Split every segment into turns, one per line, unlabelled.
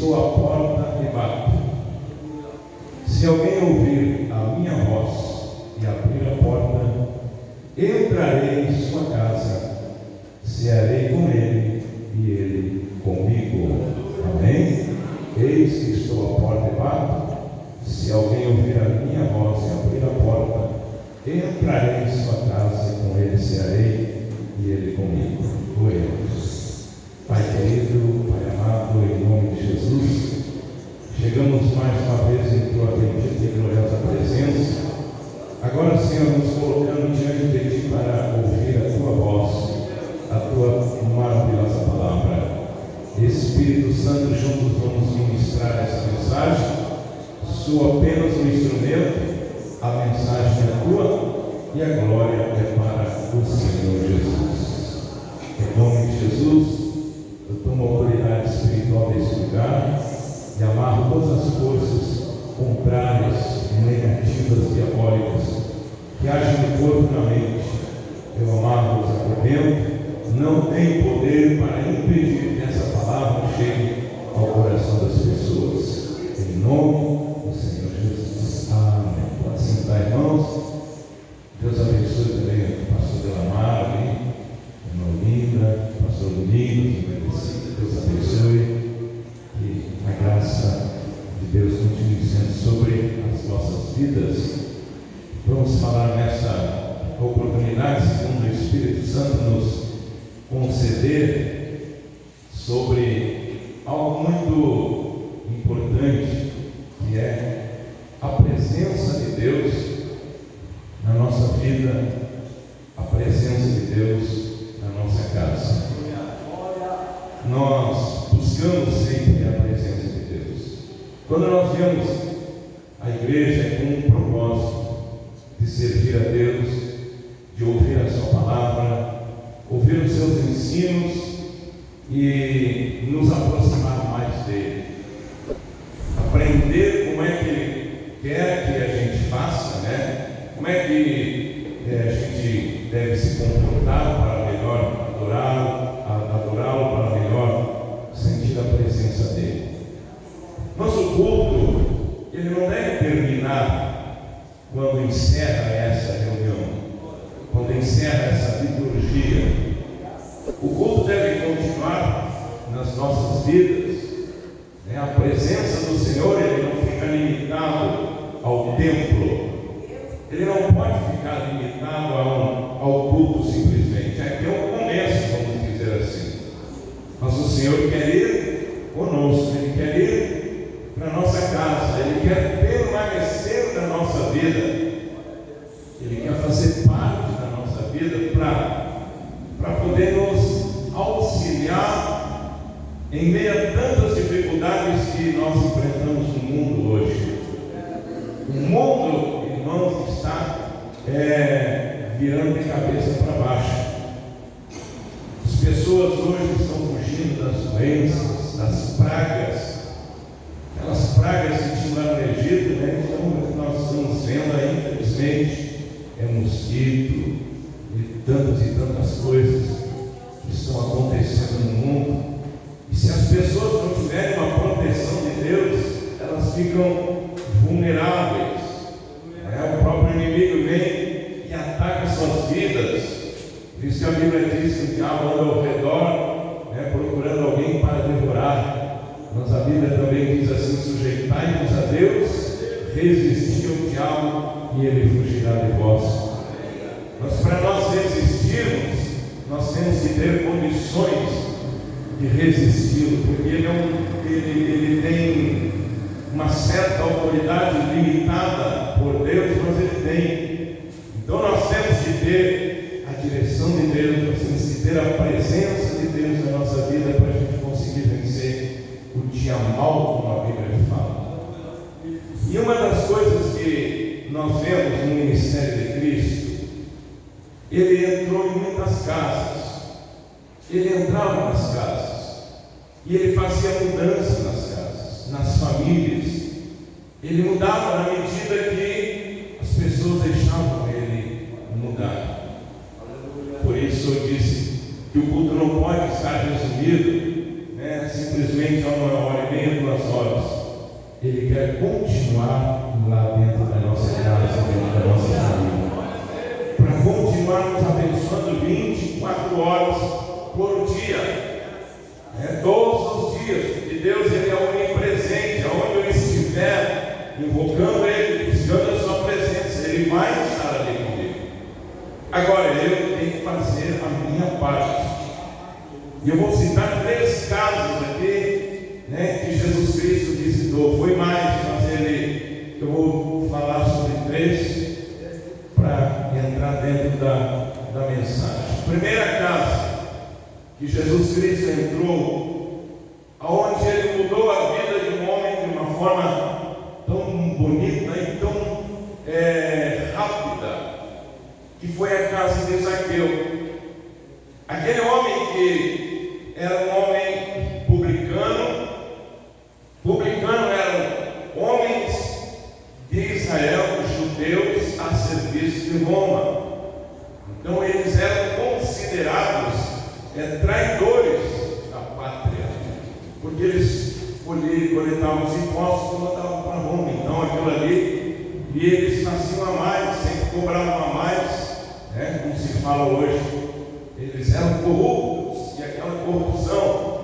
estou à porta e bato. Se alguém ouvir a minha voz e abrir a porta, entrarei em sua casa, cearei com ele e ele comigo. Amém? Eis que estou à porta e bato. Se alguém ouvir a minha voz e abrir a porta, entrarei em sua casa e com ele cearei e ele comigo. Oremos. Pai querido, Pai amado, em nome de Jesus, chegamos mais uma vez em tua bendita e gloriosa presença. Agora, Senhor, nos colocando diante de ti para ouvir a tua voz, a tua maravilhosa palavra. Espírito Santo, juntos vamos ministrar essa mensagem. Sou apenas um instrumento, a mensagem é tua e a glória é para o Senhor Jesus. Em nome de Jesus, eu tomo a autoridade espiritual desse lugar e amarro todas as forças contrárias, negativas, diabólicas que agem no corpo e na mente. Eu amarro-os aqui dentro, não tem poder para impedir que essa palavra chegue ao coração das pessoas. Em nome do Senhor Jesus. Amém. Pode sentar, irmãos. Deus abençoe também o pastor Delamar, irmã Linda, pastor Domingos, Deus abençoe. Que a graça de Deus continue sendo sobre as nossas vidas. Vamos falar nessa oportunidade, segundo o Espírito Santo nos conceder, sobre algo muito importante, que é a presença de Deus na nossa vida, a presença de Deus na nossa casa. Nós buscamos sempre a presença de Deus. Quando nós viemos à igreja é com um propósito de servir a Deus, de ouvir a sua palavra, ouvir os seus ensinos e nos aproximar mais dele. Aprender como é que ele quer que a gente faça, né? Como é que a gente deve se comportar para melhor adorá-lo, para melhor sentir a presença dele. Nosso culto, ele não deve terminar quando encerra essa reunião, quando encerra essa liturgia. O culto deve continuar nas nossas vidas. A presença do Senhor, ele não fica limitado ao templo. Ele não pode ficar limitado ao culto simplesmente. Aqui é o começo, vamos dizer assim. Mas o Senhor quer ir conosco, Ele quer ir para a nossa casa, Ele quer permanecer na nossa vida, Ele quer fazer parte da nossa vida para poder nos auxiliar em meio a tantas dificuldades que nós enfrentamos no mundo hoje. O mundo, irmãos, está virando de cabeça para baixo. As pessoas hoje estão fugindo das doenças, das pragas, aquelas pragas que tinham lá no Egito, né? Então, nós estamos vendo aí, infelizmente, mosquito e tantas coisas que estão acontecendo no mundo. E se as pessoas não tiverem uma proteção de Deus, elas ficam vulneráveis. O próprio inimigo vem e ataca suas vidas. Por isso que a Bíblia diz que o diabo anda ao redor, procurando alguém para devorar. Mas a Bíblia também diz assim: sujeitai-vos a Deus, resisti ao diabo e ele fugirá de vós. Mas para nós resistirmos, nós temos que ter condições de resisti-lo, porque ele tem uma certa autoridade limitada por Deus, mas ele tem. Então nós temos que ter a direção de Deus, nós temos que ter a presença de Deus na nossa vida para a gente conseguir vencer o dia mal, como a Bíblia fala. E uma das coisas que nós vemos no ministério de Cristo, ele entrou em muitas casas, ele entrava nas casas e ele fazia mudança nas casas, nas famílias. Ele mudava na medida que as pessoas deixavam ele mudar. Por isso eu disse que o culto não pode estar resumido, simplesmente a 1h30, 2 horas. Ele quer continuar lá dentro da nossa casa, dentro da nossa família, para continuar nos abençoando 24 horas por dia, todos os dias, porque Deus ele é onipresente. Aonde eu estiver invocando Ele, buscando a sua presença, Ele vai estar ali comigo. Agora eu tenho que fazer a minha parte. E eu vou citar 3 casos aqui, que Jesus Cristo visitou. Foi mais, mas eu vou falar sobre 3 para entrar dentro da mensagem. Primeira casa que Jesus Cristo entrou, aonde Ele mudou a vida de um homem de uma forma tão bonita e tão rápida, que foi a casa de Zaqueu. Aquele homem que era um homem publicano eram homens de Israel, judeus a serviço de Roma. Então eles eram considerados traidores da pátria, porque eles coletavam os impostos e mandavam para Roma. Então aquilo ali, e eles faziam a mais, sempre cobravam a mais, como se fala hoje. Eles eram corruptos, e aquela corrupção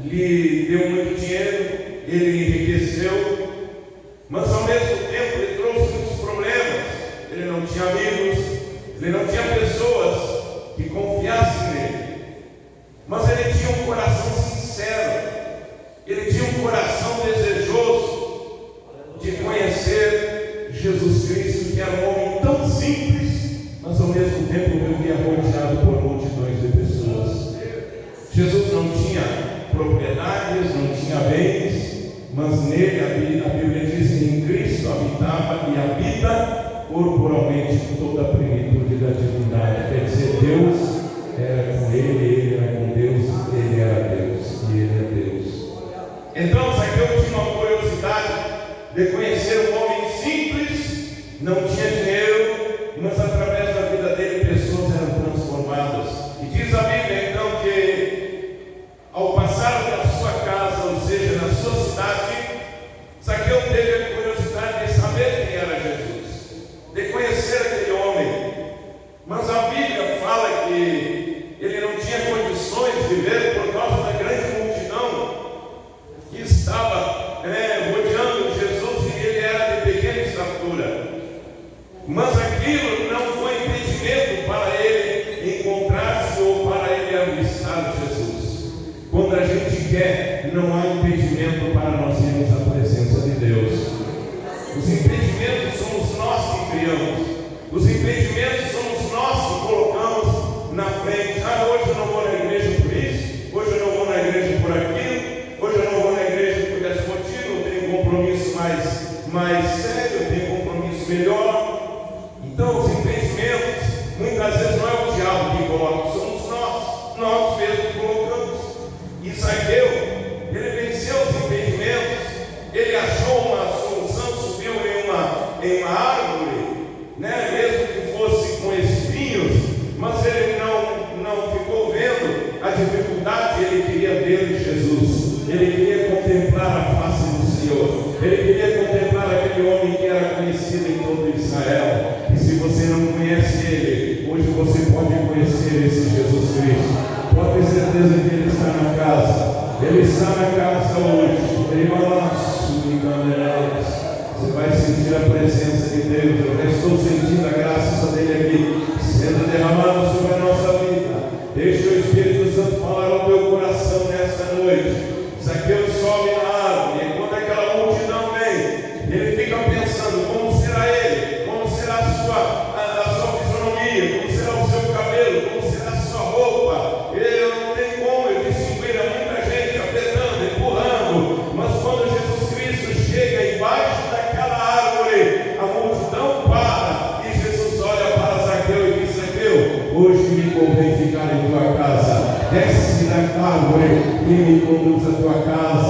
lhe deu muito dinheiro, ele enriqueceu, mas ao mesmo tempo ele trouxe muitos problemas. Ele não tinha amigos, ele não tinha pessoas que confiassem nele, mas ele tinha um coração sincero, ele tinha um coração desejoso de conhecer Jesus Cristo, que era um homem tão simples, mas ao mesmo tempo vivia rodeado por multidões de pessoas. Jesus não tinha propriedades, não tinha bens, mas nele, a Bíblia diz que em Cristo habitava e habita corporalmente toda a plenitude da divindade. Quer dizer, Deus era com ele, ele era com Deus, ele era Deus e ele é Deus. Então Zaqueu tinha uma curiosidade de conhecer um homem simples, não tinha dinheiro, mas através da vida dele pessoas eram transformadas. E diz a Bíblia então que ao passar da sua casa, ou seja, na sua cidade, Zaqueu teve a curiosidade de saber quem era Jesus, de conhecer aquele homem. Mas a Bíblia fala que ele não tinha condições de ver por causa da grande multidão que estava rodeando Jesus, e ele era de pequena estatura. Mas aquilo não foi impedimento para ele encontrar-se ou para ele avistar Jesus. Quando a gente quer, não há impedimento para nós irmos à presença de Deus. Os impedimentos somos nós que criamos. Os impedimentos somos nós que colocamos na frente. Hoje eu não vou na igreja por isso, hoje eu não vou na igreja por aquilo, hoje eu não vou na igreja por esse motivo, eu tenho um compromisso mais sério, eu tenho um compromisso melhor. Então os impedimentos, muitas vezes não é o diabo que coloca, somos nós mesmos que colocamos. E Zaqueu, ele venceu os impedimentos, ele achou uma solução, subiu em uma árvore, mesmo que fosse com espinhos, mas ele não ficou vendo a dificuldade, ele queria ver Jesus, ele queria contemplar a face do Senhor, ele queria contemplar aquele homem que era conhecido em todo Israel. E se você não conhece ele, hoje você pode conhecer esse Jesus Cristo. Pode ter certeza que ele está na casa, ele está na casa hoje. Ele vai lá, você vai sentir a presença de Deus. Eu já estou sentindo a graça dele aqui sendo derramada sobre a nossa vida. Deixa o Espírito Santo falar ao teu coração nessa noite. Zaqueu sobe na árvore, e quando aquela multidão vem, ele fica pensando: como será ele? Como será a sua fisionomia? Como será o seu cabelo? Como será a sua roupa? Eu não tenho como eu distinguir muita gente apertando, empurrando. Mas quando Jesus Cristo chega embaixo daquela árvore, a multidão para, e Jesus olha para Zaqueu e diz: Zaqueu, hoje me convém ficar em tua casa. Desce da árvore e me conduz à tua casa.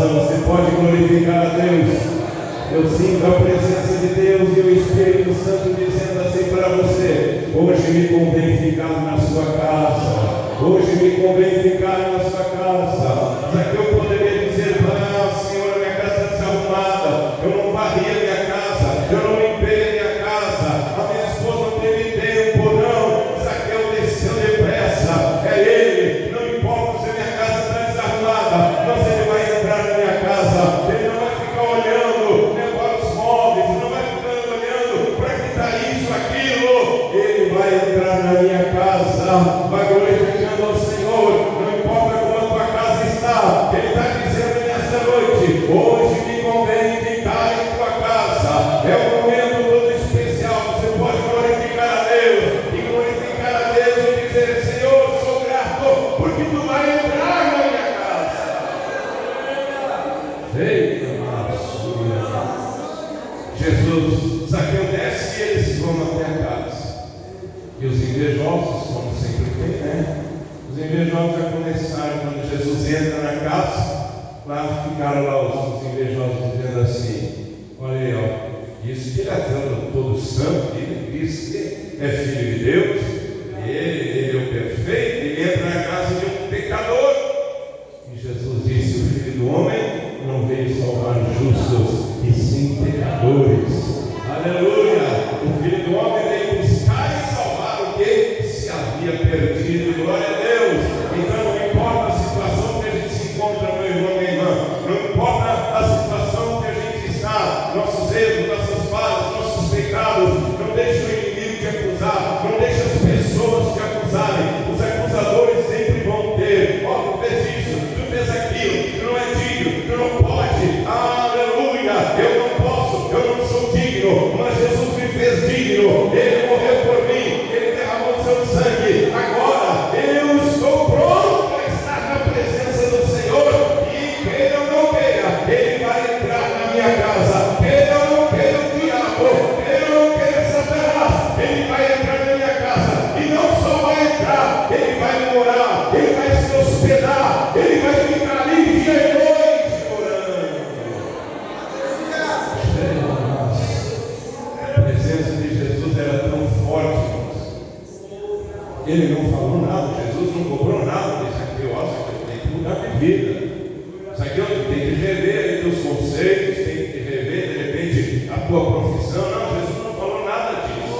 está, vai glorificando ao Senhor, não importa como a tua casa está. Ele está dizendo nesta noite: hoje me convém ficar em tua casa. É um momento todo especial. Você pode glorificar a Deus e glorificar a Deus e dizer: Senhor, sou grato porque tu vai entrar na minha casa. Eita, Jesus, Zaqueu desce e eles vão até a casa. E os invejosos, como sempre tem, né? Os invejosos já começaram, quando Jesus entra na casa, lá ficaram lá os invejosos dizendo assim: olha aí, ó, isso que ele é todo santo, ele diz que é filho de Deus, ele é o perfeito, ele entra na casa de um pecador. E Jesus disse: o Filho do Homem não veio salvar os justos, e sim pecadores. Aleluia! O Filho do Homem veio buscar e salvar o que se havia perdido. Glória a Deus! Então não importa a situação que a gente se encontra, meu irmão, minha irmã, não importa a situação que a gente está, nossos erros, nossas falhas, nossos pecados, não deixe o inimigo te acusar, não deixe as pessoas te acusarem. Os acusadores sempre vão ter: ó, tu fez isso, tu fez aquilo, tu não é digno, tu não pode. Aleluia! Eu não posso, eu não sou digno, mas Jesus me fez digno. Ele morreu por mim, ele derramou seu sangue. Agora eu estou pronto para estar na presença do Senhor. E queira ou não queira, ele vai entrar na minha casa. Queira ou não queira o diabo, queira ou não queira Satanás, ele vai entrar na minha casa. E não só vai entrar, ele vai morar, ele vai se hospedar, ele vai ficar ali dia e noite. Ele não falou nada, Jesus não cobrou nada desse aqui. Ó, Zaqueu, tem que mudar de vida. Zaqueu, tem que rever os teus conceitos, tem que rever de repente a tua profissão. Não, Jesus não falou nada disso.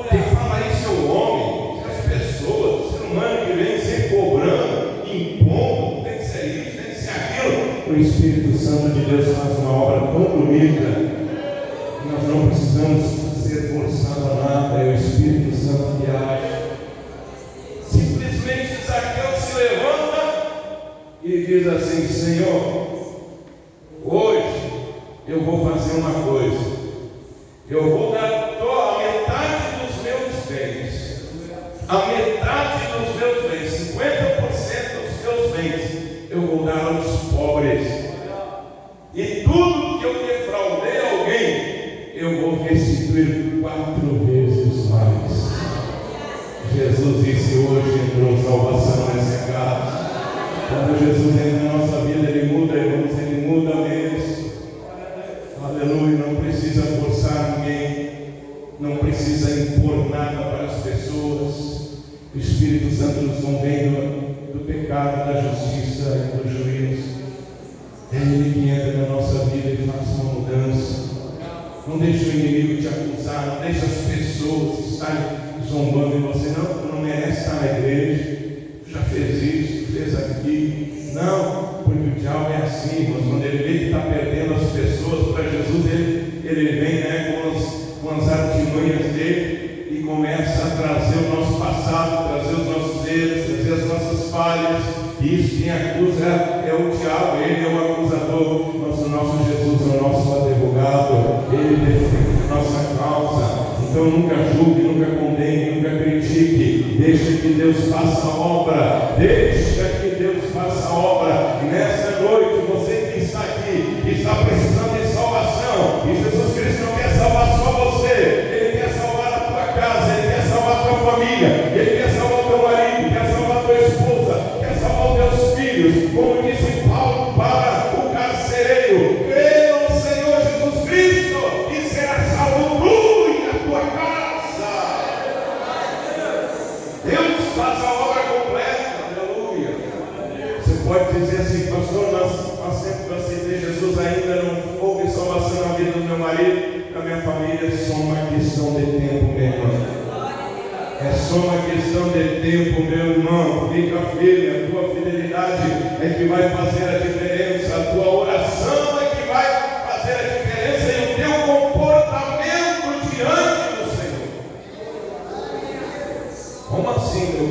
Quem fala isso é o homem, as pessoas, o ser humano que vem sempre cobrando, impondo, tem que ser isso, tem que ser aquilo. O Espírito Santo de Deus faz uma obra tão bonita. Nós não precisamos ser forçados a nada, é o Espírito Santo que age. Simplesmente Zaqueu se levanta e diz assim: Senhor, hoje eu vou fazer uma coisa. Eu vou dar a metade dos meus bens, a metade dos meus bens, 50% dos meus bens, eu vou dar aos pobres. E tudo que eu defraudei alguém, eu vou restituir 4 vezes mais. Jesus disse: hoje entrou salvação nessa casa. Quando Jesus entra na nossa vida, Ele muda, irmãos, Ele muda mesmo. Aleluia, não precisa forçar ninguém, não precisa impor nada para as pessoas. O Espírito Santo nos convém do pecado, da justiça e do juízo. É Ele que entra na nossa vida e faz uma mudança. Não deixe o inimigo te acusar, não deixe as pessoas estarem zombando de você. Não, tu não merece estar na igreja, tu já fez isso, tu fez aquilo. Não, porque o diabo é assim, mas quando ele vê que está perdendo as pessoas para Jesus, ele vem, né, com as artimanhas dele e começa a trazer o nosso passado, trazer os nossos erros, trazer as nossas falhas. E isso quem acusa é o diabo, ele é o acusador. Nosso Jesus é o nosso advogado, ele defende a nossa causa. Então nunca julgue, nunca condene, nunca critique. Deixa que Deus faça a obra. Deixa que Deus faça a obra. E nessa noite, você que está aqui, que está precisando de salvação, e Jesus Cristo não quer salvar só você, Ele quer salvar a tua casa, Ele quer salvar a tua família, Ele quer salvar o teu marido, quer salvar a tua esposa, quer salvar os teus filhos. Como disse Paulo para o carcereiro: crê no Senhor Jesus Cristo e será salvo tu e a tua casa. Deus faz a obra completa. Aleluia. Você pode dizer assim: pastor, nós sempre aceitei Jesus, ainda não houve salvação na vida do meu marido, da minha família. É só uma questão de tempo, meu irmão. É só uma questão de tempo, meu irmão. Fica firme, a tua fidelidade é que vai fazer a diferença, a tua oração é que vai fazer a diferença e o teu comportamento diante do Senhor. Como assim, meu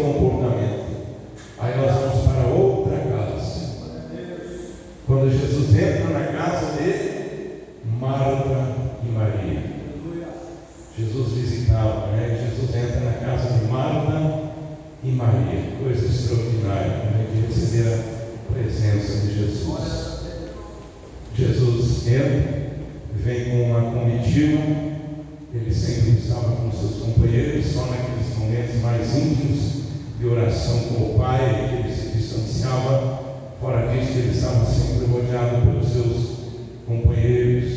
entra, vem com uma comitiva. Ele sempre estava com seus companheiros, só naqueles momentos mais íntimos de oração com o Pai, que ele se distanciava. Fora disso, ele estava sempre rodeado pelos seus companheiros.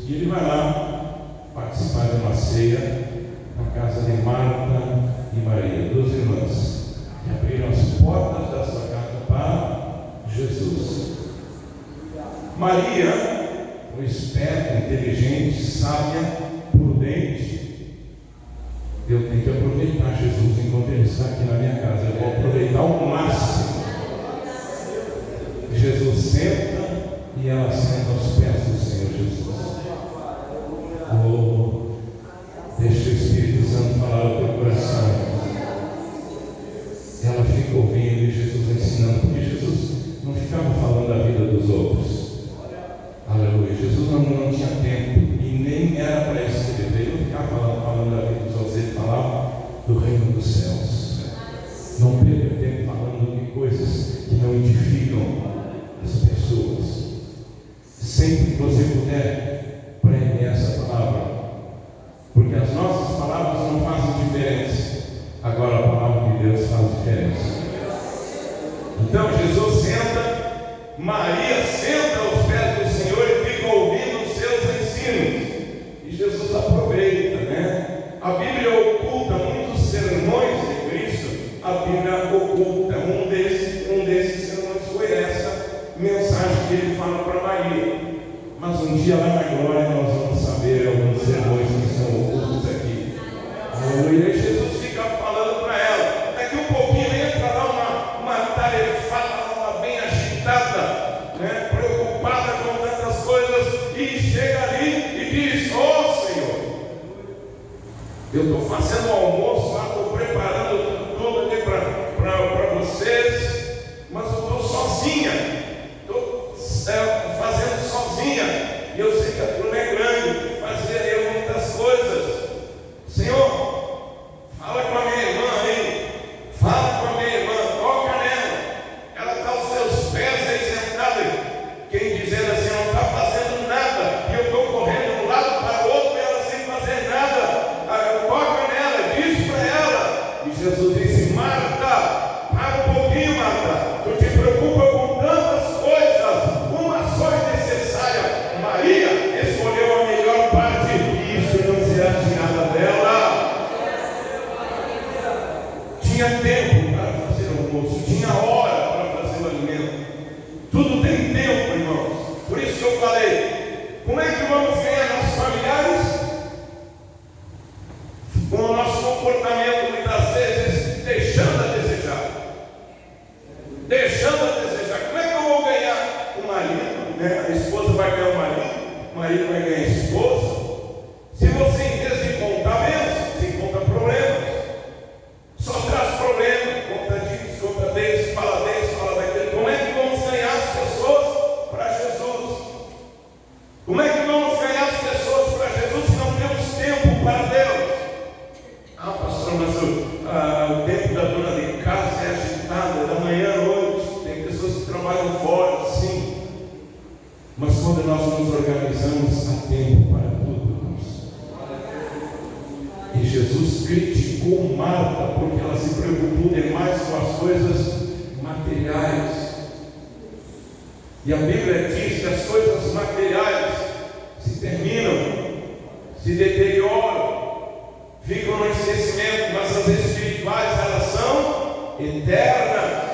E ele vai lá participar de uma ceia na casa de Marta e Maria, duas irmãs, que abriram as portas da sua casa para Jesus. Maria foi esperta, inteligente, sábia, prudente. Eu tenho que aproveitar Jesus enquanto ele está aqui na minha casa. Eu vou aproveitar ao máximo. Jesus senta e ela senta aos pés do Senhor Jesus. Oh, deixa o Espírito Santo falar ao teu coração. Ela fica ouvindo e Jesus ensinando, porque Jesus não ficava falando da vida dos outros. Aleluia. Jesus não tinha tempo e nem era para isso que ele veio. Ele não ficava falando da vida dos outros, ele falava do reino dos céus. Não perca tempo falando de coisas que não edificam as pessoas. Sempre que você puder, pregue essa palavra, porque as nossas palavras não fazem diferença. Agora a palavra de Deus faz diferença. Então Jesus senta, Maria senta aos pés do Senhor e fica ouvindo os seus ensinos. E Jesus aproveita, né? A Bíblia oculta muitos sermões de Cristo. A Bíblia oculta um desses sermões foi essa mensagem que ele fala para Maria. Mas um dia lá na glória nós vamos saber alguns sermões que são ocultos aqui. Aleluia. E Jesus fica falando para ela. Daqui um pouquinho entra lá uma tarefada, uma bem agitada, né? Preocupada com tantas coisas, e chega ali e diz: ó Senhor, eu estou fazendo o almoço lá, estou preparando tudo ali para vocês, mas eu estou sozinha, estou fazendo sozinha, e eu sei que a turma é grande, fazia eu muitas coisas. Senhor, fala com a minha irmã aí, fala com a minha irmã, toca nela, ela está aos seus pés aí sentada, quem dizendo assim, não está fazendo nada, e eu estou correndo de um lado para o outro, e ela sem fazer nada. Toca nela, diz para ela. E Jesus disse: Marta, para um pouquinho, Marta, tu te preocupa com tantas coisas, uma só é necessária. Maria escolheu a melhor parte, e isso não será tirada dela. Tinha tempo para fazer o almoço, tinha hora para fazer o alimento. Tudo tem tempo, irmãos. Por isso que eu falei: como é que vamos ganhar nossos familiares? Com o nosso comportamento, muitas vezes, deixando a desejar. Deixando a desejar. Como é que eu vou ganhar o marido? Né? A esposa vai ganhar o marido vai ganhar a esposa. Se você, em vez de contar bênçãos, você conta problemas. Só traz problema. Conta disso, conta desse, fala daquele. Como é que vamos ganhar as pessoas para Jesus? Como é que vamos ganhar as pessoas para Jesus se não temos tempo para Deus? Ah, pastor, mas o tempo da dona de casa é agitado, é da manhã à noite, tem pessoas que trabalham fora, sim. Mas quando nós nos organizamos, há tempo para tudo, irmãos. E Jesus criticou Marta porque ela se preocupou demais com as coisas materiais. E a Bíblia diz que as coisas materiais se terminam, se deterioram, ficam no esquecimento, mas as espirituais, elas são eternas.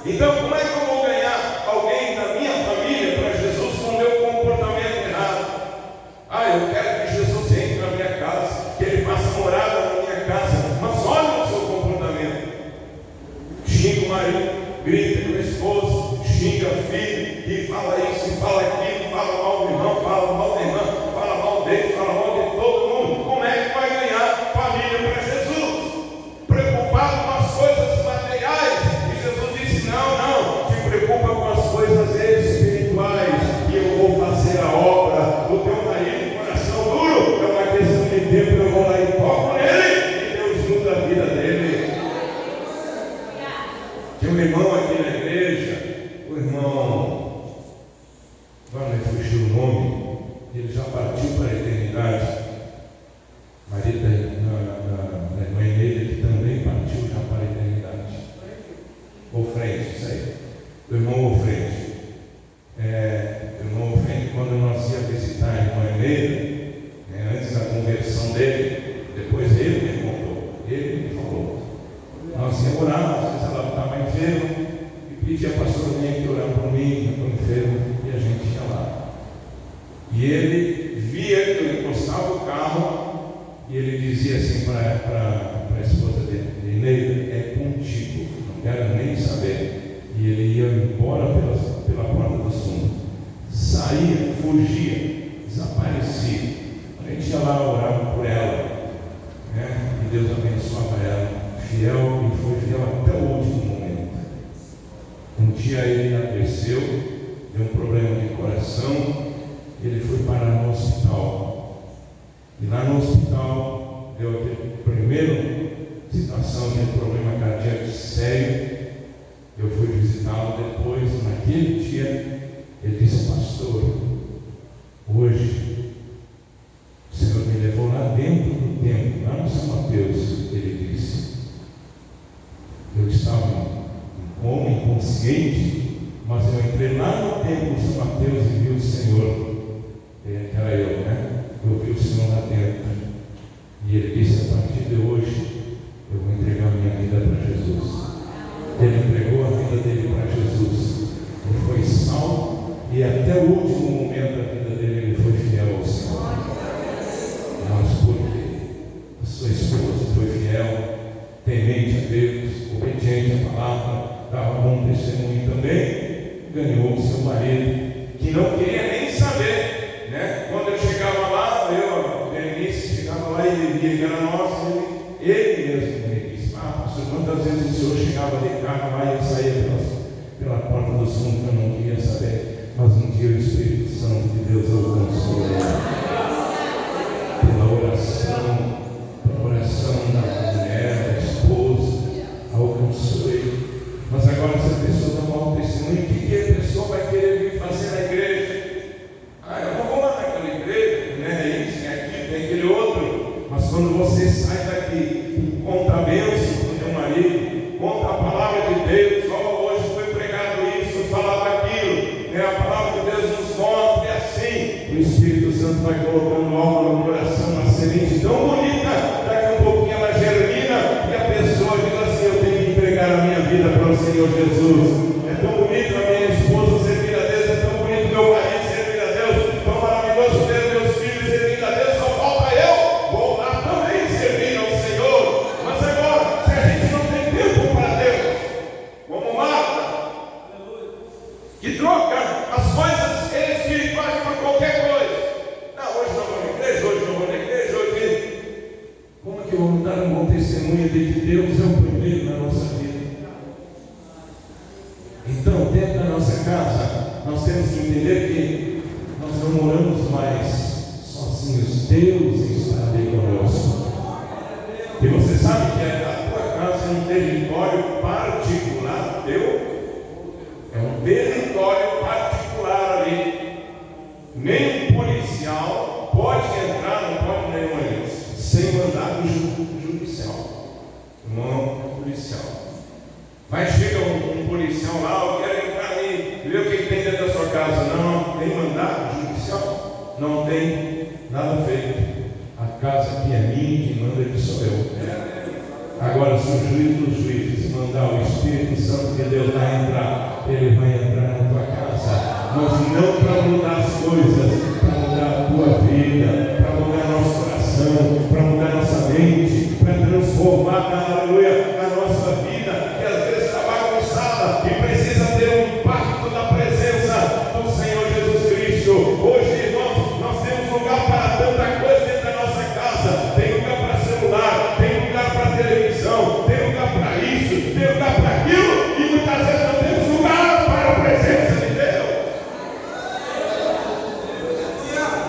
Então, como é que eu vou ganhar alguém da minha família para Jesus com o meu comportamento errado? Eu quero que Jesus entre na minha casa, que Ele faça morada na minha casa, mas olha o seu comportamento. Xinga o marido, grita com a esposa, xinga o filho, e fala isso, e fala aquilo, fala mal do irmão, fala mal da irmã, fala mal dele, fala mal de todo mundo. Como é que vai ganhar família para Jesus? Preocupado com as coisas materiais. E Jesus disse: não, e ele dizia assim para a esposa dele: Neida, é contigo, não quero nem saber. E ele ia embora pela porta do fundo, saía, fugia, desaparecia. A gente ia lá orar por ela, né? E Deus abençoava ela, fiel, e foi fiel até o último momento. Um dia ele adoeceu, deu um problema de coração, ele foi parar no hospital. E lá no hospital deu aquele primeiro situação de problema cardíaco sério. Eu fui visitá-lo depois, naquele dia, ele disse: pastor, hoje o Senhor me levou lá dentro do templo, lá no São Mateus. Ele disse: eu estava em coma, inconsciente, mas eu entrei lá no templo do São Mateus e vi o Senhor. Que era eu, né? Eu vi o Senhor lá dentro. E ele disse: a partir de hoje eu vou entregar minha vida para Jesus. Ele entregou a vida dele para Jesus. Ele foi salvo e até o último momento da vida dele ele foi fiel ao Senhor. Mas porque a sua esposa foi fiel, temente a Deus, obediente à palavra, dava bom testemunho também, ganhou o seu marido, que não queria nem saber, né? Quando eu chegava lá, Denise chegava lá e ele via que era nosso, ele mesmo me disse: pastor, quantas vezes o senhor chegava de carro lá e eu saía pela porta do fundo, que eu não queria saber, mas um dia o Espírito Santo de Deus alcançou ele. Pela oração da mulher, da esposa, alcançou ele. Mas agora, se a pessoa dá um mau testemunho, o que a pessoa vai querer vir fazer na igreja? Eu não vou lá naquela igreja, né? Isso, tem aquilo, tem aquele outro. Mas quando você sai daqui, conta a bênção do teu marido, conta a palavra de Deus: hoje foi pregado isso, foi falado aquilo, né? A palavra de Deus nos mostra, é assim. O Espírito Santo vai colocando algo no coração, uma semente tão bonita, daqui a pouquinho ela germina e a pessoa diz assim: eu tenho que entregar a minha vida para o Senhor Jesus. É tão bonito a minha esposa servir a Deus, é tão bonito meu marido servir a Deus, tão maravilhoso ter meus filhos servindo a Deus, só falta eu vou lá também servir ao Senhor. Mas agora, se a gente não tem tempo para Deus, como Marta, que troca as coisas espirituais por qualquer coisa. Não, hoje não vou na igreja, hoje não vou na igreja, hoje. Como é que eu vou dar um bom testemunho de que Deus é o primeiro na nossa vida? Então, dentro da nossa casa, nós temos que entender que nós não moramos mais sozinhos. Deus está ali conosco. E você sabe que a tua casa é um território particular teu. É um território particular ali. Nem policial pode entrar, não pode nenhuma vez, sem mandado judicial. Não policial. Vai chegar um policial lá: eu quero entrar ali, ver o que tem dentro da sua casa. Não, tem mandado judicial, não tem nada feito. A casa aqui é minha, quem manda aqui sou eu. Agora, se o juiz dos juízes mandar o Espírito Santo de Deus vai entrar, ele vai entrar na tua casa, mas não para mudar as coisas, para mudar a tua vida, para mudar nosso coração, para mudar nossa mente, para transformar, aleluia, a nossa vida, que às vezes está bagunçada e precisa ter um impacto da presença do Senhor Jesus Cristo. Hoje nós temos lugar para tanta coisa dentro da nossa casa. Tem lugar para celular, tem lugar para televisão, tem lugar para isso, tem lugar para aquilo, e muitas vezes não temos lugar para a presença de Deus.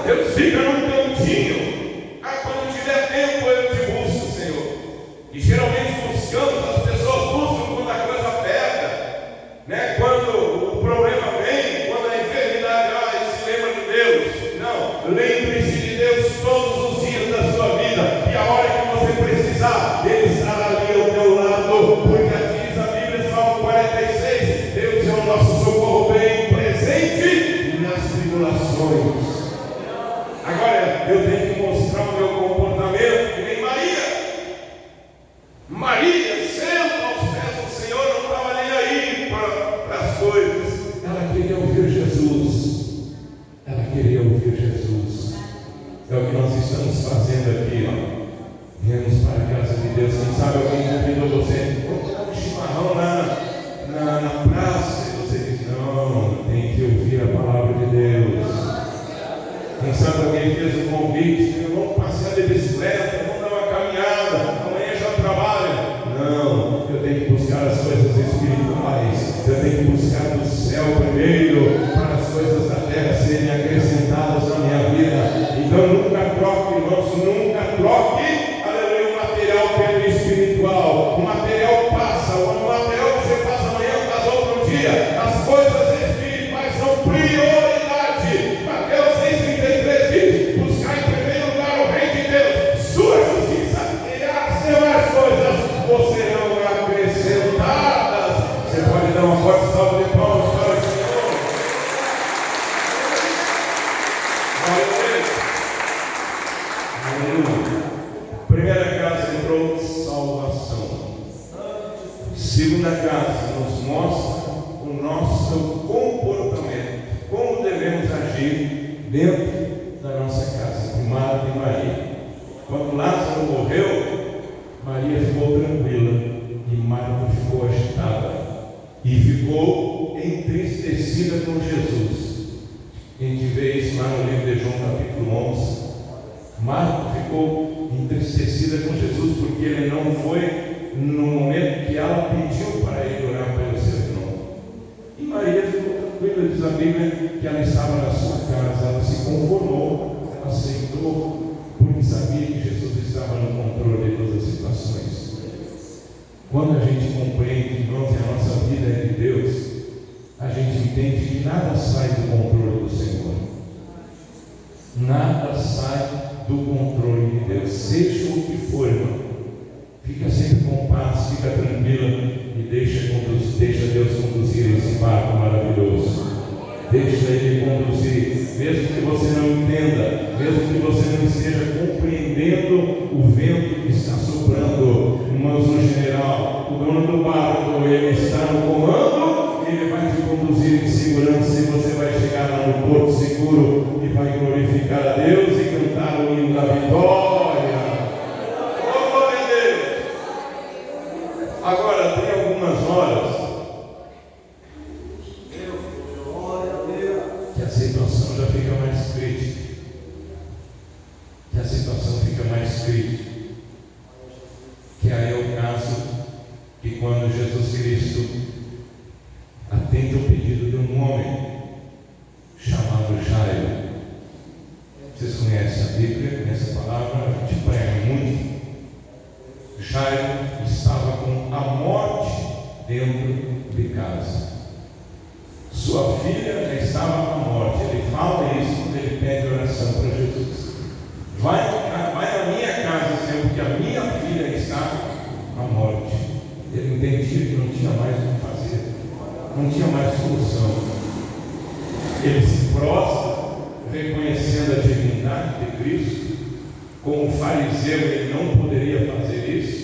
Deus fica num cantinho. Quando tiver tempo eu te busco, Senhor. E geralmente buscamos, as pessoas buscam quando a coisa pega, né? Quando o problema vem, quando a enfermidade, se lembra de Deus. Não, lembre-se de Deus todos os dias da sua vida, e a hora que você precisar, Ele estará ali ao teu lado, porque diz a Bíblia, Salmo 46, Deus é o nosso socorro bem presente nas tribulações. Agora, eu tenho que mostrar o meu comportamento, que nem Maria. Maria, senta aos pés do Senhor, não estava nem aí para as coisas. Ela queria ouvir Jesus. Ela queria ouvir Jesus. É o que nós estamos fazendo aqui, ó. Viemos para a casa de Deus. Quem sabe alguém convidou você, vamos dar um chimarrão na praça, e você diz, não, tem que ouvir a palavra de Deus. Quem sabe alguém fez um convite, vamos passear de bicicleta, vamos dar uma caminhada, amanhã já trabalha. Não, eu tenho que buscar as coisas espirituais, eu tenho que buscar do céu primeiro, para as coisas da terra serem acrescentadas na minha vida. Então nunca troque, irmãos, nunca troque, aleluia, o material pelo espiritual. O material passa, o material que você faz amanhã faz outro dia. As coisas espirituais são prioridade. Mateus 6,33 diz, buscar em primeiro lugar o reino de Deus, sua justiça, e as demais coisas vos serão acrescentadas. Você pode dar uma forte salva de palmas para o Senhor. Aleluia. Primeira casa entrou salvação. Segunda casa nos mostra o nosso comportamento, como devemos agir dentro da nossa casa. Marta e Maria. Quando Lázaro morreu, Maria ficou tranquila e Marta ficou agitada e ficou entristecida com Jesus. A gente vê isso lá no livro de João capítulo 11. Marta ficou entristecida com Jesus porque ele não foi no momento que ela pediu para ele orar pelo seu irmão. E Maria ficou tranquila, diz a Bíblia, que ela estava na sua casa, ela se conformou, ela aceitou, porque sabia que Jesus estava no controle de todas as situações. Quando a gente compreende, irmãos, que a nossa vida é de Deus, a gente entende que nada sai do controle do Senhor. Nada sai do controle de Deus, seja o que for, irmão. Fica sempre com paz, fica tranquila e deixa Deus conduzir esse barco maravilhoso. Deixa Ele conduzir, mesmo que você não entenda, mesmo que você não esteja compreendendo o vento que está soprando. Mas no general, o dono do barco, ele está no comando, ele vai te conduzir em segurança e você vai chegar lá no porto seguro e vai glorificar a Deus e cantar o hino da vitória. Oh, glória a Deus! Agora, tem algumas horas que a situação já fica mais crítica. Que a situação fica mais crítica. Que aí é o caso que quando Jesus Cristo atende ao pedido de um homem chamado Jairo. Vocês conhecem a Bíblia, conhecem a palavra, a gente prega muito. Jairo estava com a morte dentro de casa. Sua filha já estava com a morte. Ele fala isso quando ele pede oração para Jesus. Vai na minha casa, Senhor, porque a minha filha está à morte. Ele entendia que não tinha mais o que fazer, não tinha mais solução. Ele se prostra, reconhecendo a divindade de Cristo. Como fariseu, ele não poderia fazer isso,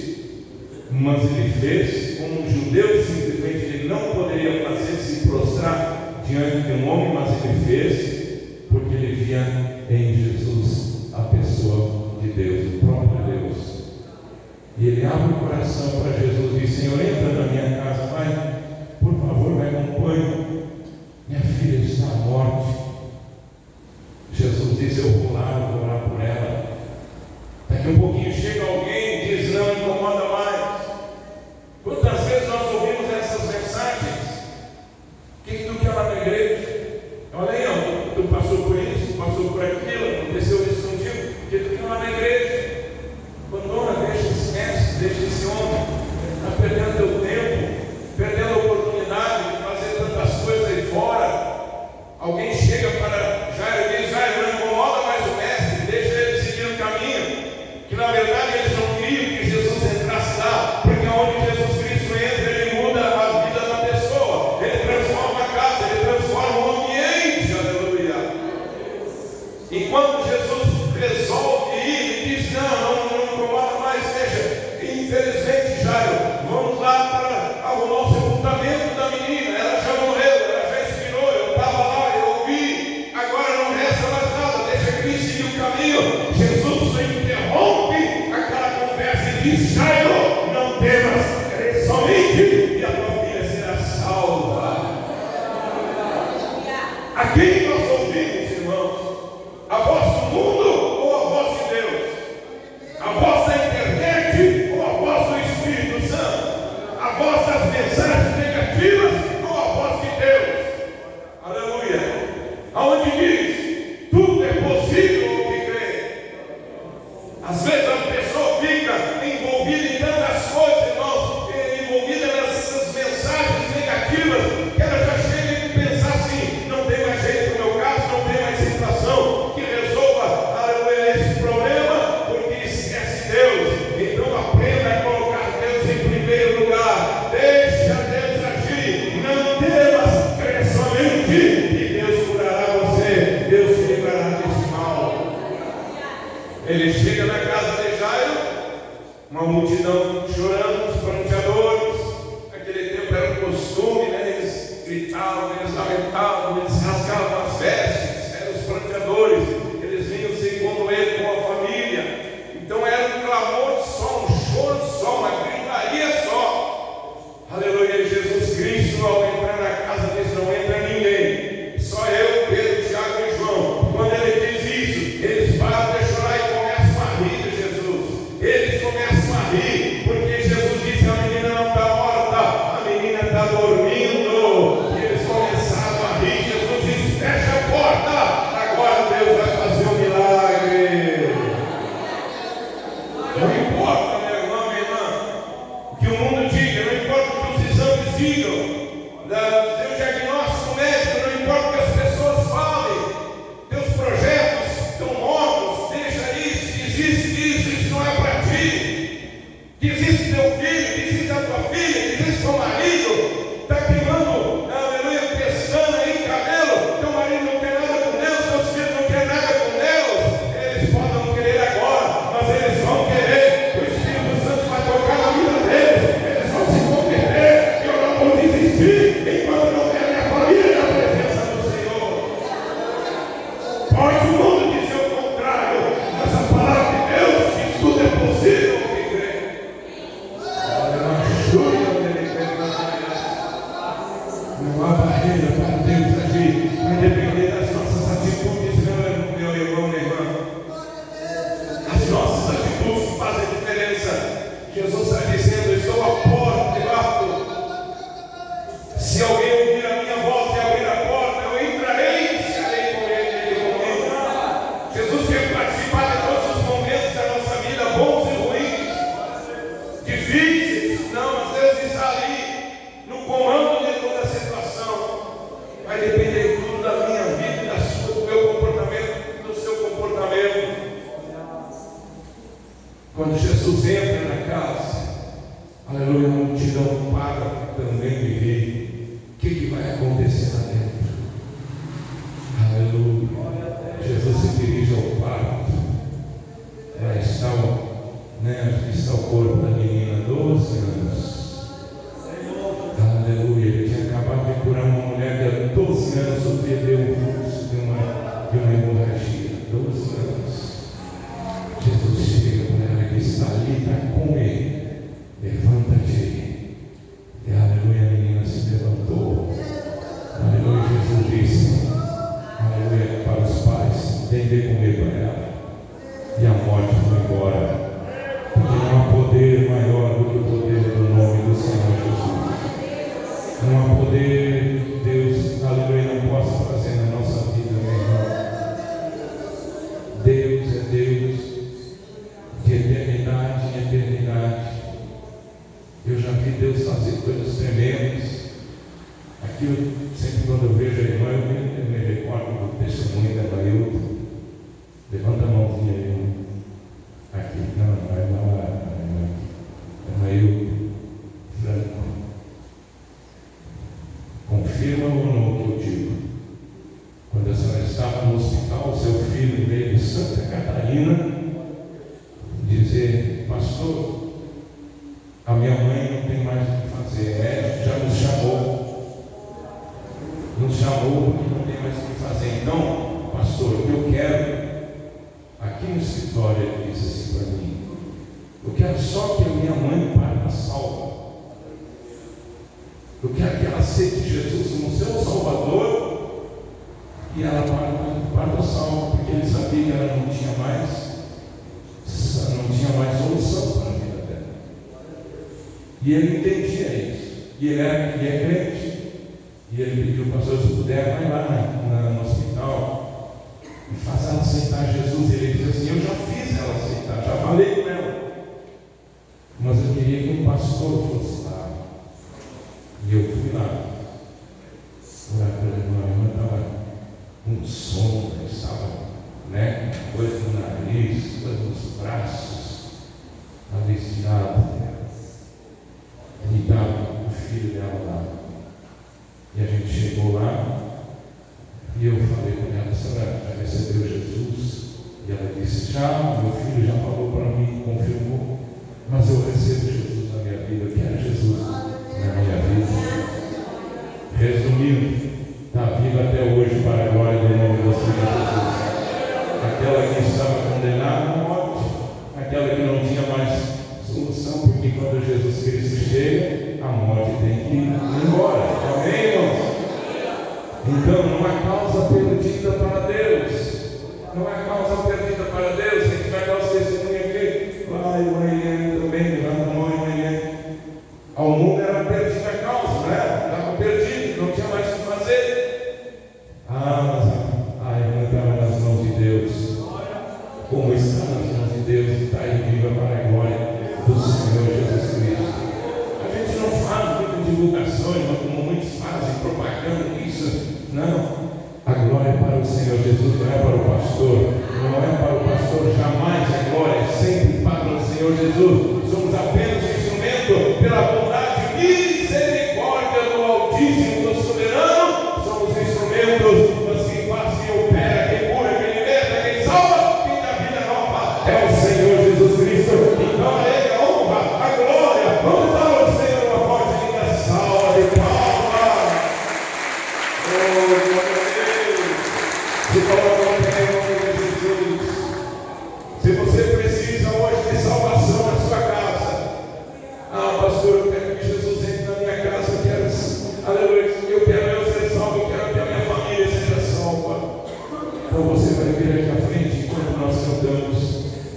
mas ele fez. Como um judeu, simplesmente ele não poderia fazer, se prostrar diante de um homem, mas ele fez, porque ele via em Jesus a pessoa de Deus, o próprio Deus. E ele abre o coração para Jesus e diz: Senhor, entra na minha casa, vai, por favor, me acompanhe. Minha filha está à morte. Jesus diz: eu vou lá, eu vou orar por ela. Daqui um pouquinho chega alguém e diz: não incomoda mais. Quantas vezes nós ouvimos essas mensagens? O que tu quer lá na igreja? Olha aí, tu passou por isso, passou por aquilo, aconteceu isso contigo. O que tu quer lá na igreja? Abandona, deixa esse mestre, deixa esse homem. Está perdendo teu tempo, perdendo diz: Jairo, não temas, crê somente e a tua filha será salva. A quem nós ouvimos, irmãos? A voz do mundo ou a voz de Deus? A voz da internet ou a voz do Espírito Santo? A voz das mensagens negativas ou a voz de Deus? Aleluia! Aonde diz: tudo é possível ao que crê. Às vezes a pessoa fica envolvida em tantas coisas, irmãos, envolvida nessas mensagens negativas, que ela já chega a pensar assim: não tem mais jeito no meu caso, não tem mais situação que resolva, aleluia, esse problema, porque esquece Deus. Então aprenda a colocar Deus em primeiro lugar. Deixa Deus agir. Não temas, crê somente e Deus curará você. Deus te livrará desse mal. Ele chega na casa de Jairo, uma multidão chorando, os pranteadores. Naquele tempo era um costume, né? Eles gritavam, eles lamentavam, eles rasgavam as vestes, eram os pranteadores. Eles vinham segundo ele com a família. Então era um clamor só, um choro só, uma gritaria só. Aleluia! Jesus Cristo, ao entrar na casa deles, não entra ninguém, só eu, Pedro, Tiago e João. Quando ele diz isso, eles param de chorar e começam a rir de Jesus. Eles começam a rir, porque Jesus disse: a menina não está morta, a menina está dormindo. E eles começaram a rir. Jesus disse: fecha a porta, agora Deus vai fazer um milagre. Não importa, meu irmão, minha irmã, o que o mundo diga, não importa o que os exames digam, teu diagnóstico médico, não importa o que as pessoas falem, teus projetos estão mortos, deixa isso, desiste, isso não é para ti. Desiste teu filho, desiste a tua filha, desiste teu marido, está queimando, aleluia, pestana aí, cabelo, teu marido não quer nada com Deus, teus filhos não querem nada com Deus. Eles podem não querer agora, mas eles vão querer. O Espírito Santo vai tocar na vida deles, eles vão se converter. Eu não vou desistir enquanto não ver a minha família na presença do Senhor. Pode o mundo dizer o contrário, mas a palavra de Deus diz: tudo é possível ao que crê. Não há barreira para Deus agir, vai depender das nossas atitudes, meu irmão, minha irmã. As nossas atitudes fazem diferença. Jesus está dizendo: estou à porta e bato. Se alguém ouvir a minha voz e abrir a porta, eu entrarei e ficarei com ele e ele comigo. Jesus quer participar de todos os momentos da nossa vida, bons e ruins, difíceis. Não, mas Deus está ali no comando de toda a situação. Vai depender tudo da minha vida, da sua, do meu comportamento, do seu comportamento. Quando Jesus entra na casa, aleluia, a multidão para também de rir. O que vai acontecer lá dentro? Aleluia. Jesus se dirige ao quarto. Lá está está o corpo da menina, 12 anos. Aleluia. Ele tinha acabado de curar uma mulher que há 12 anos sofria de um fluxo, de uma hemorragia. 12 anos. Jesus chega para ela que está ali para comer. Levanta-te. E aleluia, a menina se levantou. Aleluia, Jesus disse, aleluia, para os pais: vem comer para ela. E a morte foi embora. Porque não há poder maior do que o poder do nome do Senhor Jesus. Não há poder, Deus, aleluia, não possa fazer na nossa vida, meu irmão. Deus é Deus de eternidade em eternidade. Eu já vi Deus fazer coisas tremendas. Aqui, sempre quando eu vejo a irmã, eu me recordo do testemunho da Bailton. Levanta a mãozinha aí, irmão. Aqui, não, vai lá, é Bailton Franco. Confirma ou não o que eu digo? Quando a senhora estava no hospital, seu filho veio de Santa Catarina dizer: pastor, a minha mãe não tem mais o que fazer, médico já nos chamou porque não tem mais o que fazer. Então, pastor, o que eu quero, aqui no escritório, ele disse assim para mim: Eu quero só que a minha mãe parta salva. Eu quero que ela aceite Jesus como seu Salvador e ela parta salva, porque ele sabia que ela não tinha mais solução para a vida dela. E ele entendia isso. E ele é crente. E ele pediu, pastor, se puder, vai lá no hospital e faz ela aceitar Jesus. E ele disse assim: eu já fiz ela aceitar, já falei com ela, mas eu queria que um pastor fosse lá. E eu fui lá orar para ela. Minha irmã estava com sono, estava, coisa no nariz, coisa nos braços, estava estirada. E estava o filho dela lá. E a gente chegou lá e eu falei com ela: a senhora já recebeu Jesus? E ela disse: já, meu filho já falou para mim, confirmou, mas eu recebo Jesus na minha vida, eu quero Jesus na minha vida. Resumindo, está viva até hoje para a glória do nome do Senhor Jesus. Aquela que estava condenada à morte, aquela que não tinha mais solução, porque quando Jesus Cristo chega, a morte tem que ir embora. Amém, irmãos? Então não há causa perdida para Deus. Não há causa perdida para Deus. A gente vai dar os testemunhos aqui. Vai, mãe, também, levanta a mão, mãe. Ao mundo era perdida a causa, estava perdido, não tinha mais o que fazer. Mas a irmã estava nas mãos de Deus. Como está nas mãos de Deus e está aí viva para a glória do Senhor Jesus Cristo. A gente não faz muitas divulgações, como muitos fazem, propaganda, isso. Não. A glória é para o Senhor Jesus, não é para o pastor. Não é para o pastor, jamais. A glória é sempre para o Senhor Jesus. Somos apenas um instrumento pela bondade e misericórdia do Altíssimo, do Soberano. Somos instrumentos, mas quem faz, quem opera, quem cura, quem liberta, quem salva, quem dá vida nova é o Senhor Jesus Cristo. Então a Ele a honra, a glória. Vamos dar ao Senhor uma forte linda salva de palmas. Oh, glória a Deus. Se coloca em nome de Jesus. Se você precisa hoje de salvação na sua casa, pastor, eu quero que Jesus entre na minha casa, eu quero, aleluia, eu quero ser salvo, eu quero que a minha família seja salva. Então você vai vir aqui à frente enquanto nós cantamos.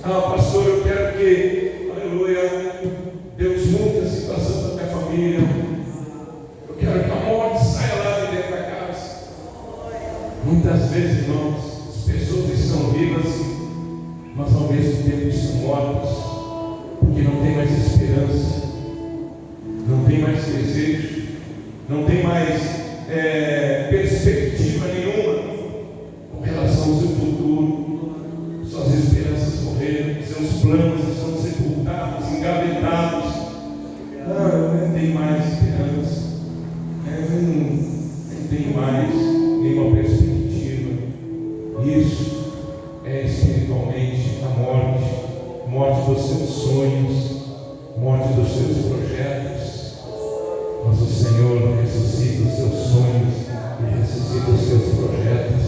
Pastor, eu quero que, aleluia, Deus mude a situação da minha família. Eu quero que a morte saia lá de dentro da casa. Muitas vezes, irmãos, as pessoas estão vivas, mas ao mesmo tempo estão mortas, porque não tem mais esperança, não tem mais desejo, não tem mais perspectiva nenhuma com relação ao seu futuro. Suas esperanças morreram, seus planos estão sepultados, engavetados. Não tem mais esperança, não tem mais nenhuma perspectiva. Isso é espiritualmente a morte dos seus sonhos, morte dos seus projetos. Mas o Senhor ressuscita os seus sonhos e ressuscita os seus projetos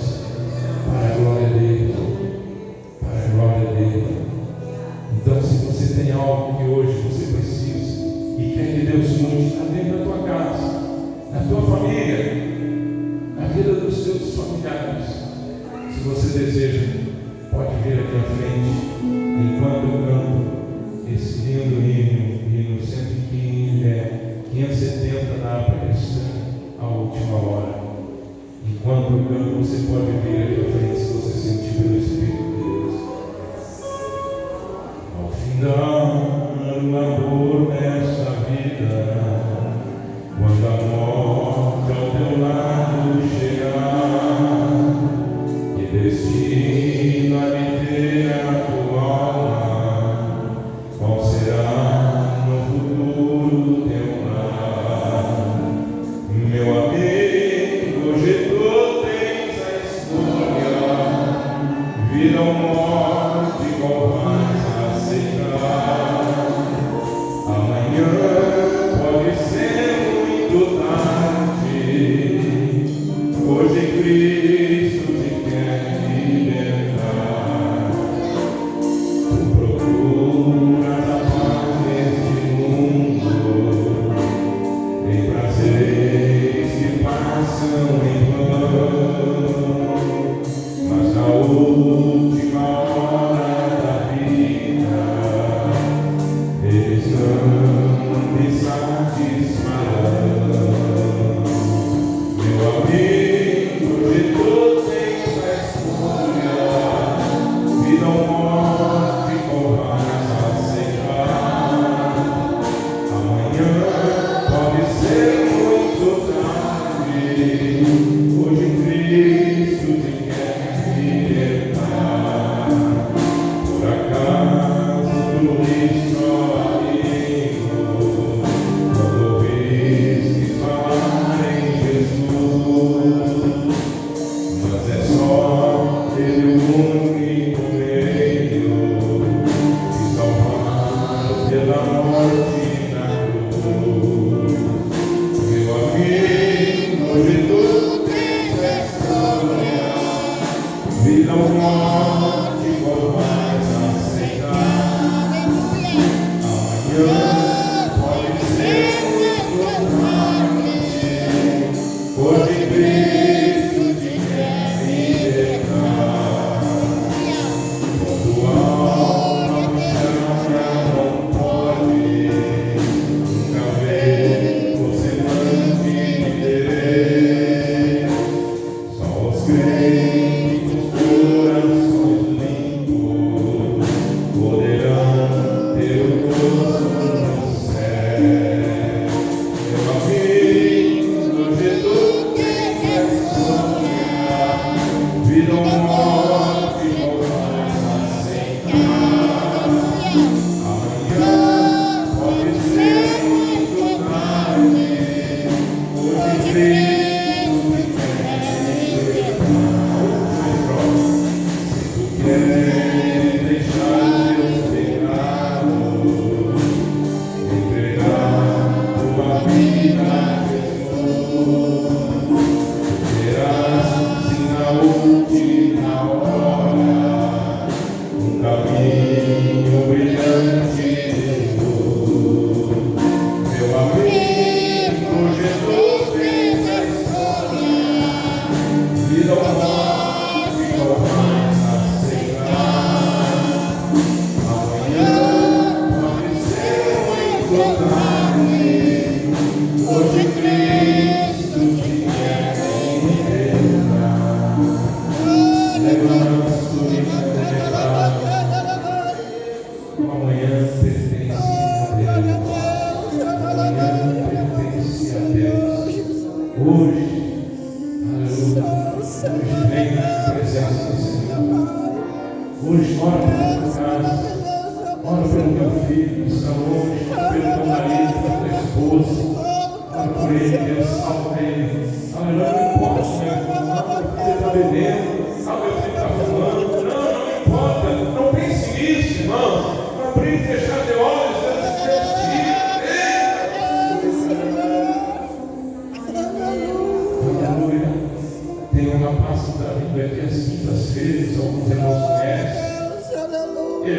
para a glória dele. Para a glória dele. Então, se você tem algo que hoje você precisa e quer que Deus mude, está dentro da tua casa, na tua família, na vida dos teus familiares. Se você deseja, pode vir aqui à frente, enquanto eu canto esse lindo hino 570 da pregação, a última hora. Enquanto eu canto, você pode vir aqui à frente, se você sentir pelo Espírito de Deus. Ao findar o amor nesta vida, quando a morte ao teu lado chegar, que destina a viver a tua alma, qual será no futuro teu lar? Meu amigo, hoje tu tens a escolha, vida ou morte, qual vais aceitar? Amanhã pode ser muito tarde,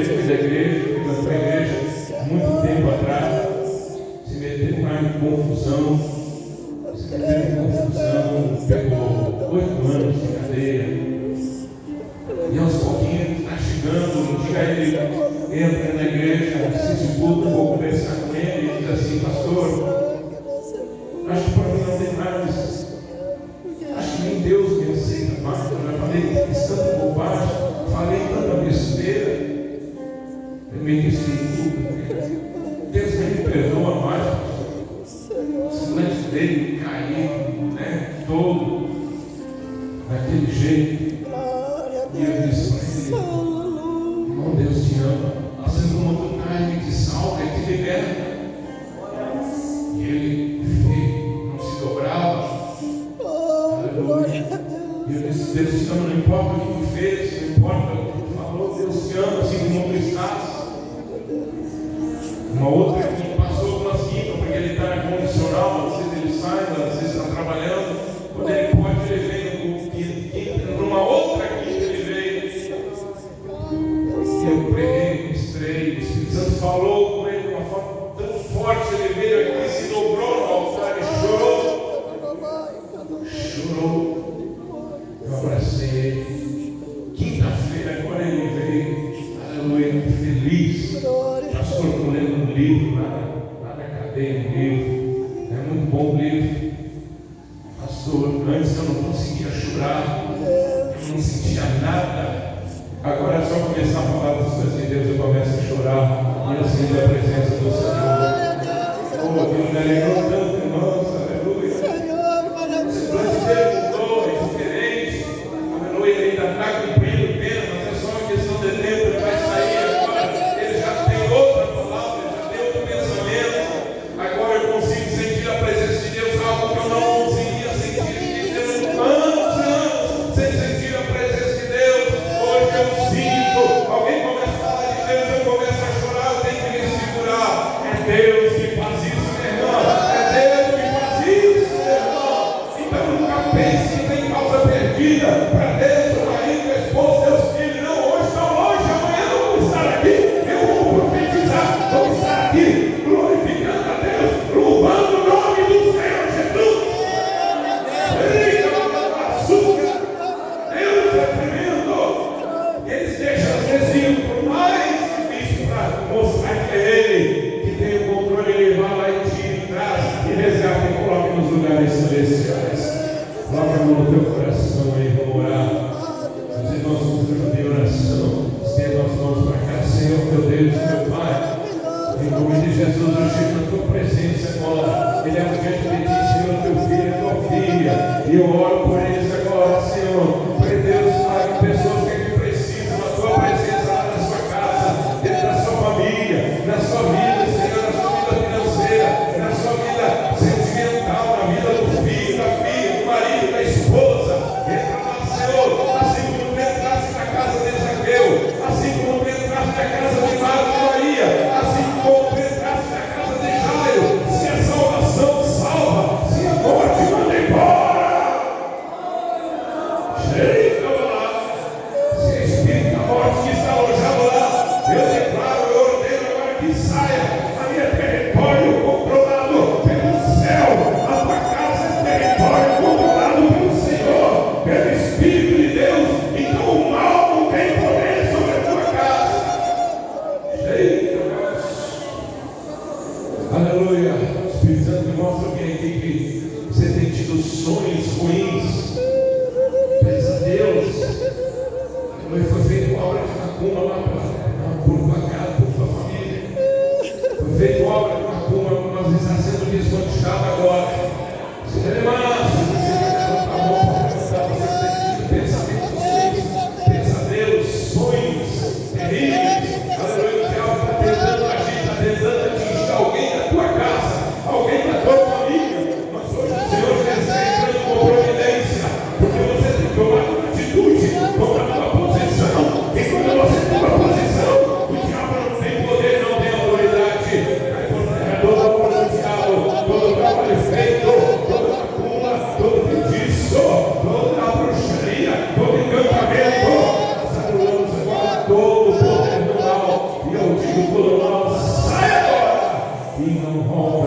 fui da igreja, fui da igreja muito tempo atrás, se meteu mais em confusão, pegou 8 anos de cadeia. E aos pouquinhos está chegando, um dia ele entra na igreja, assiste tudo, vou conversar com ele e diz assim: pastor, acho que para mim não tem mais, acho que nem Deus me aceita mais, eu já falei tanta bobagem, falei tanta besteira, eu me desculpo, Deus nem me perdoa mais, os lances dele caíram, né, todo, daquele jeito. E eu disse para ele: irmão, Deus te ama, assim como tu cai, ele te salva, ele te liberta. E ele não se dobrava. Aleluia. E eu disse: Deus te ama, não importa o que tu fez, não importa o que tu falou, Deus te ama, assim como tu estás. Uma outra que passou algumas quintas, porque ele está na condicional, às vezes ele sai, às vezes está trabalhando. Quando ele pode, ele vem numa outra quinta. Eu preguei, ministrei, o Espírito Santo falou com ele de uma forma tão forte. Ele veio aqui, se dobrou no altar e chorou. Eu abracei ele. Quinta-feira, agora ele veio, aleluia, feliz. Pastor, estou lendo um livro lá na cadeia, um livro. É muito bom o livro. Pastor, antes eu não conseguia chorar, eu não sentia nada. Agora é só começar a falar das coisas de Deus, eu começo a chorar e eu sinto a presença do Senhor. Oh, Deus me alegrou tanto, irmãos, aleluia. Esse plano de Deus mudou, é diferente, aleluia. Ele ainda está cumprindo pena, mas é só uma questão de tempo, ele vai sair agora. Ele já tem outra palavra, ele já tem outro pensamento. Agora eu consigo sentir a presença de Deus, algo que eu não conseguia sentir. Deus, anos sem sentir a presença de Deus. Hoje eu sinto, alguém começa a falar de Deus, eu começo a chorar, eu tenho que me segurar. É Deus que faz isso, meu irmão. É Deus que faz isso, meu irmão. Então nunca pense que tem causa perdida para Deus, o marido, a esposa, Deus filho. Não, hoje estão longe, amanhã não vou estar aqui. Eu vou profetizar, vou estar aqui, glorificando a Deus, louvando o nome do Senhor Jesus. Eita, açúcar. Deus é tremendo. Eles deixam às vezes ir por mais difícil para mostrar que é Ele que tem o controle. Ele vai lá e tira, traz e resgata e coloca nos lugares celestiais. Coloca a mão no teu coração aí, vamos orar. Os irmãos vão pedir oração. Estenda as mãos para cá. Senhor, meu Deus, meu Pai, em nome de Jesus, eu chego na tua presença agora. Ele é o diante de ti, Senhor, teu filho, tua filha, e eu oro por eles agora, Senhor. Pai Deus, Pai, pessoas que aqui precisam da tua presença lá na sua casa, dentro da sua família, na sua vida, Senhor, na sua vida financeira, na sua vida sentimental, na vida do filho, da filha, do marido, da esposa. Entra lá, Senhor, assim como tu entraste na casa de Zaqueu, assim como tu entraste na casa de Marta e Maria, assim como tu entraste na casa de Jairo. Se a salvação salva, se a morte manda embora. Se a espírito da morte que está alojado lá, eu declaro, eu ordeno agora que saia. Ali é território controlado pelo céu, a tua casa é território controlado pelo Senhor, pelo Espírito de Deus. Então o mal não tem poder sobre a tua casa. Aleluia. O Espírito Santo me mostra que você tem tido sonhos ruins, pesadelos. Foi feita uma obra de macumba lá por tua casa, por tua família. Foi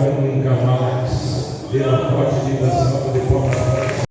nunca mais. Dê uma forte vibração de palmas.